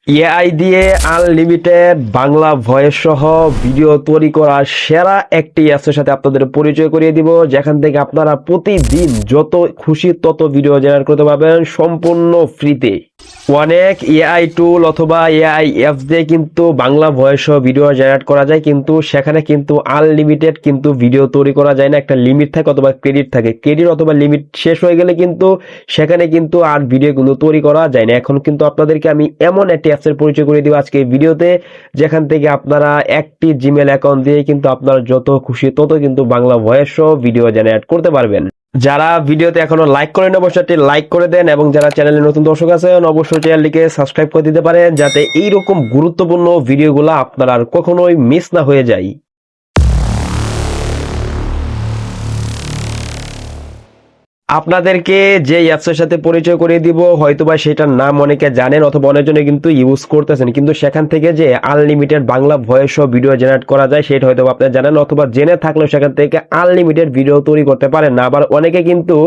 AI দিয়ে unlimited Bangla voice সহ video তৈরি করা সেরা একটি অ্যাপসের সাথে আপনাদের পরিচয় করিয়ে দিব, যেখান থেকে আপনারা প্রতিদিন যত খুশি তত ভিডিও জেনারেট করতে পারবেন সম্পূর্ণ ফ্রিতে। অনেক এআই টুল অথবা এআই অ্যাপস দিয়ে কিন্তু বাংলা ভয়েস সহ ভিডিও জেনারেট করা যায়, কিন্তু সেখানে কিন্তু আনলিমিটেড কিন্তু ভিডিও তৈরি করা যায় না। একটা লিমিট থাকে অথবা ক্রেডিট থাকে, ক্রেডিট অথবা লিমিট শেষ হয়ে গেলে কিন্তু সেখানে কিন্তু আর ভিডিও কিন্তু তৈরি করা যায় না। এখন কিন্তু আপনাদেরকে আমি এমন একটি অ্যাপসের পরিচয় করে দিব আজকে এই ভিডিওতে, যেখান থেকে আপনারা একটি জিমেল অ্যাকাউন্ট দিয়ে কিন্তু আপনার যত খুশি তত কিন্তু বাংলা ভয়েস সহ ভিডিও জেনারেট করতে পারবেন। যারা ভিডিওতে এখনো লাইক করেন অবশ্যই লাইক করে দেন, এবং যারা চ্যানেলে নতুন দর্শক আছেন অবশ্যই চ্যানেলটিকে সাবস্ক্রাইব করে দিতে পারেন, যাতে এইরকম গুরুত্বপূর্ণ ভিডিওগুলো আপনার আর কখনোই মিস না হয়ে যায়। আপনাদেরকে যে অ্যাপসের সাথে পরিচয় করিয়ে দিব হয়তোবা সেটার নাম অনেকে জানেন অথবা অনেকজনে কিন্তু ইউজ করতেছেন, কিন্তু সেখান থেকে যে আনলিমিটেড বাংলা ভয়েস সহ ভিডিও জেনারেট করা যায় সেটা হয়তো আপনারা জানেন, অথবা জেনে থাকলেও সেখান থেকে আনলিমিটেড ভিডিও তৈরি করতে পারেন না। আবার অনেকে কিন্তু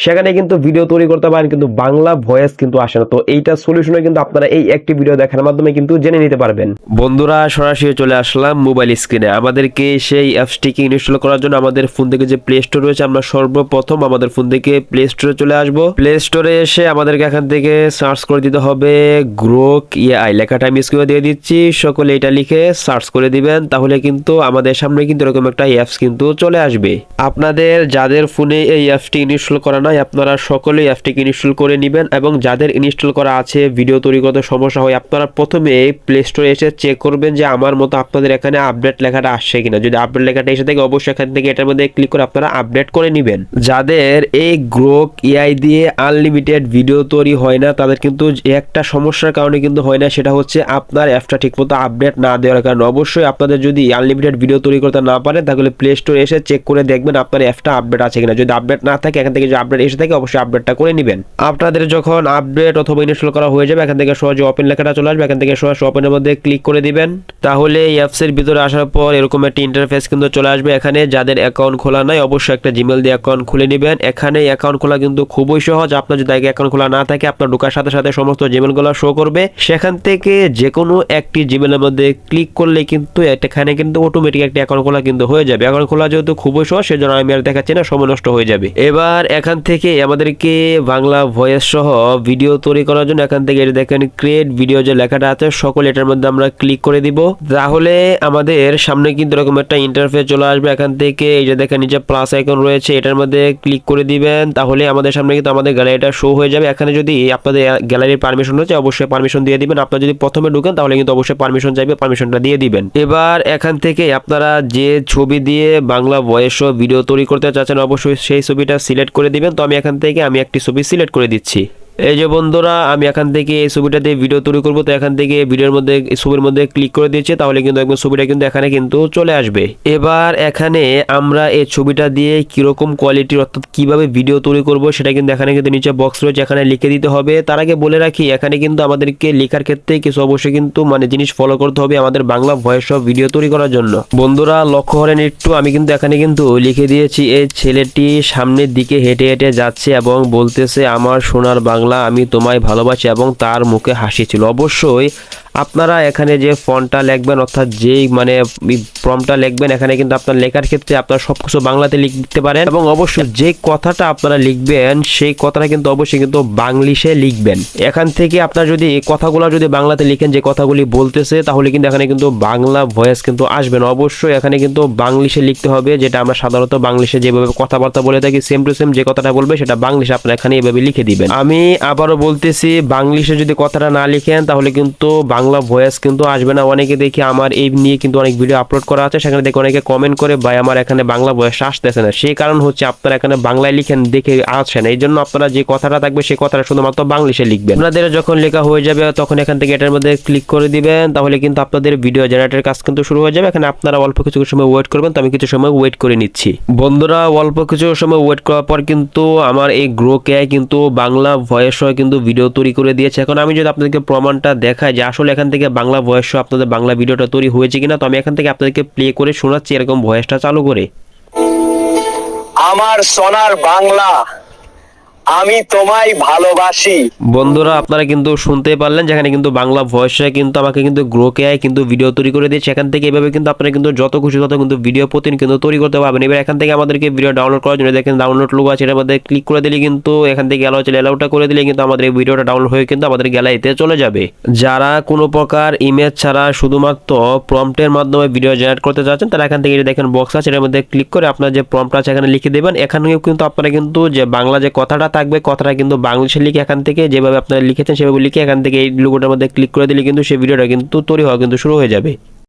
সেখানে কিন্তু ভিডিও তৈরি করতে পারেন কিন্তু বাংলা ভয়েস কিন্তু আসে না। তো এইটা সলিউশনে কিন্তু আপনারা এই একটি ভিডিও দেখার মাধ্যমে কিন্তু জেনে নিতে পারবেন। বন্ধুরা, সরাসরি চলে আসলাম মোবাইল স্ক্রিনে। আমাদেরকে সেই অ্যাপসটিকে ইনস্টল করার জন্য আমাদের ফোন থেকে যে প্লে স্টোর রয়েছে, আমরা সর্বপ্রথম আমাদের ফোন থেকে প্লে স্টোরে চলে আসবো। প্লে স্টোরে এসে আমাদেরকে এখান থেকে সার্চ করে দিতে হবে গ্রোক এআই, লেখাটা আমি স্ক্রিনে দিয়ে দিচ্ছি, সকলে এটা লিখে সার্চ করে দিবেন। তাহলে কিন্তু আমাদের সামনে কিন্তু এরকম একটা অ্যাপস কিন্তু চলে আসবে। আপনাদের যাদের ফোনে এই অ্যাপসটি ইনস্টল করা নাই আপনারা সকলে অ্যাপটিকে ইনস্টল করে নেবেন, এবং যাদের ইনস্টল করা আছে ভিডিও তৈরি করতে সমস্যা হয় আপনারা প্রথমে প্লে স্টোরে এসে চেক করবেন যে আমার মতো আপনাদের এখানে আপডেট লেখাটা আসছে কিনা। যদি আপডেট লেখাটা এসে থাকে অবশ্যই এখান থেকে এটার মধ্যে ক্লিক করে আপনারা আপডেট করে নেবেন। যাদের এই গ্রোক এআই দিয়ে আনলিমিটেড ভিডিও তৈরি হয় না তাদের কিন্তু একটা সমস্যার কারণে কিন্তু হয় না, সেটা হচ্ছে আপনার অ্যাপটা ঠিকমতো আপডেট না দেওয়ার কারণে। অবশ্যই আপনাদের যদি আনলিমিটেড ভিডিও তৈরি করতে না পারেন তাহলে প্লে স্টোরে এসে চেক করে দেখবেন আপনার অ্যাপটা আপডেট আছে কিনা। যদি আপডেট না থাকে এখান থেকে যদি আপডেট এসে থাকে অবশ্যই আপডেটটা করে নেবেন। আপনাদের যখন আপডেট অথবা ইনস্টল করা হয়ে যাবে এখান থেকে সহজে ওপেন লেখাটা চলে আসবে, এখান থেকে সহজে ওপেনের মধ্যে ক্লিক করে দিবেন। তাহলে এই অ্যাপসের ভিতরে আসার পর এরকম একটা ইন্টারফেস কিন্তু চলে আসবে। এখানে যাদের অ্যাকাউন্ট খোলা নাই অবশ্যই একটা জিমেল দিয়ে অ্যাকাউন্ট খুলে নেবেন। এখানে অ্যাকাউন্ট খোলা কিন্তু খুবই সহজ। আপনার যদি আগে অ্যাকাউন্ট খোলা না থাকে আপনার ঢোকার সাথে সাথে সমস্ত জিমেলগুলো শো করবে, সেখান থেকে যে কোনো একটি জিমেলের মধ্যে ক্লিক করলে কিন্তু এখানে কিন্তু অটোমেটিক একটা অ্যাকাউন্ট খোলা কিন্তু হয়ে যাবে। অ্যাকাউন্ট খোলা যেহেতু খুবই সহজ সেজন্য আমি আর দেখাচ্ছি না, সময় নষ্ট হয়ে যাবে। এবার এখান থেকে আমাদেরকে বাংলা ভয়েস সহ ভিডিও তৈরি করার জন্য এখান থেকে দেখেন ক্রিয়েট ভিডিও যে লেখাটা আছে সকল এটার মধ্যে আমরা ক্লিক করে দিব। তাহলে আমাদের সামনে কিন্তু এরকম একটা ইন্টারফেস চলে আসবে। এখান থেকে এই যে দেখেন নিচে প্লাস আইকন রয়েছে এটার মধ্যে ক্লিক করে দিবেন। তাহলে আমাদের সামনে কিন্তু আমাদের গ্যালারিটা শো হয়ে যাবে। এখানে যদি আপনাদের গ্যালারির পারমিশন রয়েছে অবশ্যই পারমিশন দিয়ে দিবেন। আপনারা যদি প্রথমে ঢুকেন তাহলে কিন্তু অবশ্যই পারমিশন চাইবে, পারমিশনটা দিয়ে দিবেন। এবার এখান থেকে আপনারা যে ছবি দিয়ে বাংলা ভয়েস ভিডিও তৈরি করতে চাচ্ছেন অবশ্যই সেই ছবিটা সিলেক্ট করে দিবেন। তো আমি এখান থেকে একটি ছবি সিলেক্ট করে দিচ্ছি। এই যে বন্ধুরা, আমি এখান থেকে এই ছবিটা দিয়ে ভিডিও তৈরি করবো, তো এখান থেকে ভিডিওর মধ্যে ছবির মধ্যে ক্লিক করে দিয়েছে, তাহলে কিন্তু একদম ছবিটা কিন্তু এখানে কিন্তু চলে আসবে। এবার এখানে আমরা এই ছবিটা দিয়ে কিরকম কোয়ালিটির অর্থাৎ কিভাবে ভিডিও তৈরি করব সেটা কিন্তু এখানে কিন্তু নিচে বক্স রয়েছে, এখানে লিখে দিতে হবে। তার আগে বলে রাখি এখানে কিন্তু আমাদেরকে লেখার ক্ষেত্রে কিছু অবশ্যই কিন্তু জিনিস ফলো করতে হবে আমাদের বাংলা ভয়েস ভিডিও তৈরি করার জন্য। বন্ধুরা লক্ষ্য করেন একটু, আমি কিন্তু এখানে কিন্তু লিখে দিয়েছি এই ছেলেটি সামনের দিকে হেঁটে হেঁটে যাচ্ছে এবং বলতেছে আমার সোনার বাংলা আমি তোমায় ভালোবাসি, এবং তার মুখে হাসি ছিল। অবশ্যই আপনারা এখানে যে ফন্টটা লিখবেন অর্থাৎ যেই প্রম্পটটা লিখবেন এখানে কিন্তু আপনার লেখার ক্ষেত্রে আপনারা সবকিছু বাংলাতে লিখতে পারেন, এবং অবশ্যই যে কথাটা আপনারা লিখবেন সেই কথাটা কিন্তু অবশ্যই কিন্তু বাংলিশে লিখবেন। এখান থেকে আপনারা যদি কথাগুলো যদি বাংলাতে লিখেন যে কথাগুলি বলতেছে তাহলে কিন্তু এখানে কিন্তু বাংলা ভয়েস কিন্তু আসবে না। অবশ্যই এখানে কিন্তু বাংলিশে লিখতে হবে, যেটা আমরা সাধারণত বাংলিশে যেভাবে কথাবার্তা বলে থাকি সেম টু সেম যে কথাটা বলবে সেটা বাংলিশে আপনারা এখানে এভাবে লিখে দিবেন। আমি আবারও বলতেছি বাংলিশে যদি কথাটা না লিখেন তাহলে কিন্তু বাংলা ভয়েস কিন্তু আসবে না। অনেকে দেখি আমার এই নিয়ে কিন্তু অনেক ভিডিও আপলোড করা আছে, সেখানে দেখে অনেকে কমেন্ট করে ভাই আমার এখানে বাংলা ভয়েস আসতেছে না। সেই কারণ হচ্ছে আপনারা এখানে বাংলায় লিখেন দেখে আসছে না, এই জন্য আপনারা যে কথাটা থাকবে সেই কথাটা শুধুমাত্র বাংলিশে লিখবেন। আপনাদের যখন লেখা হয়ে যাবে তখন এখান থেকে এটার মধ্যে ক্লিক করে দিবেন, তাহলে কিন্তু আপনাদের ভিডিও জেনারেটরের কাজ কিন্তু শুরু হয়ে যাবে। এখানে আপনারা অল্প কিছু সময় ওয়েট করবেন, তো আমি কিছু সময় ওয়েট করে নিচ্ছি। বন্ধুরা অল্প কিছু সময় ওয়েট করার পর কিন্তু আমার এই গ্রোক এআই কিন্তু বাংলা ভয়েস কিন্তু ভিডিও তৈরি করে দিয়েছে। এখন আমি যদি আপনাদেরকে প্রমাণটা দেখাই যে আসলে এখান থেকে বাংলা ভয়েস আপনাদের বাংলা ভিডিওটা তৈরি হয়েছে কিনা, তো আমি এখান থেকে আপনাদেরকে প্লে করে শোনাচ্ছি এরকম ভয়েসটা চালু করে। আমার সোনার বাংলা আমি তোমায় ভালোবাসি। বন্ধুরা আপনারা কিন্তু শুনতেই পারলেন, যেখানে কিন্তু বাংলা ভয়েসে কিন্তু আমাকে কিন্তু গ্রোকে কিন্তু ভিডিও তৈরি করে দিয়েছে। এখান থেকে এভাবে কিন্তু আপনারা কিন্তু যত খুশি তত কিন্তু ভিডিও প্রতিদিন কিন্তু তৈরি করতে পারবেন। এবার এখান থেকে আমাদেরকে ভিডিও ডাউনলোড করার জন্য দেখেন ডাউনলোড লোগো আছে, এটার মধ্যে ক্লিক করে দিলে কিন্তু এখান থেকে অ্যালাউ চলে অ্যালাউটা করে দিলে কিন্তু আমাদের এই ভিডিওটা ডাউনলোড হয়ে কিন্তু আমাদের গ্যালারিতে চলে যাবে। যারা কোনো প্রকার ইমেজ ছাড়া শুধুমাত্র প্রম্পটের মাধ্যমে ভিডিও জেনারেট করতে যাচ্ছেন, তারা এখান থেকে দেখেন বক্স আছে, এটার মধ্যে ক্লিক করে আপনার যে প্রম্পট আছে এখানে লিখে দেবেন। এখানেও কিন্তু আপনারা কিন্তু যে বাংলা যে কথাটা থাকবে, কথাটা কিন্তু বাংলাদেশে লিখে এখান থেকে যেভাবে আপনারা লিখেছেন সেভাবে লিখে এখান থেকে এই লোগোটার মধ্যে ক্লিক করে দিলে কিন্তু সেই ভিডিওটা কিন্তু তৈরি হওয়া কিন্তু শুরু হয়ে যাবে।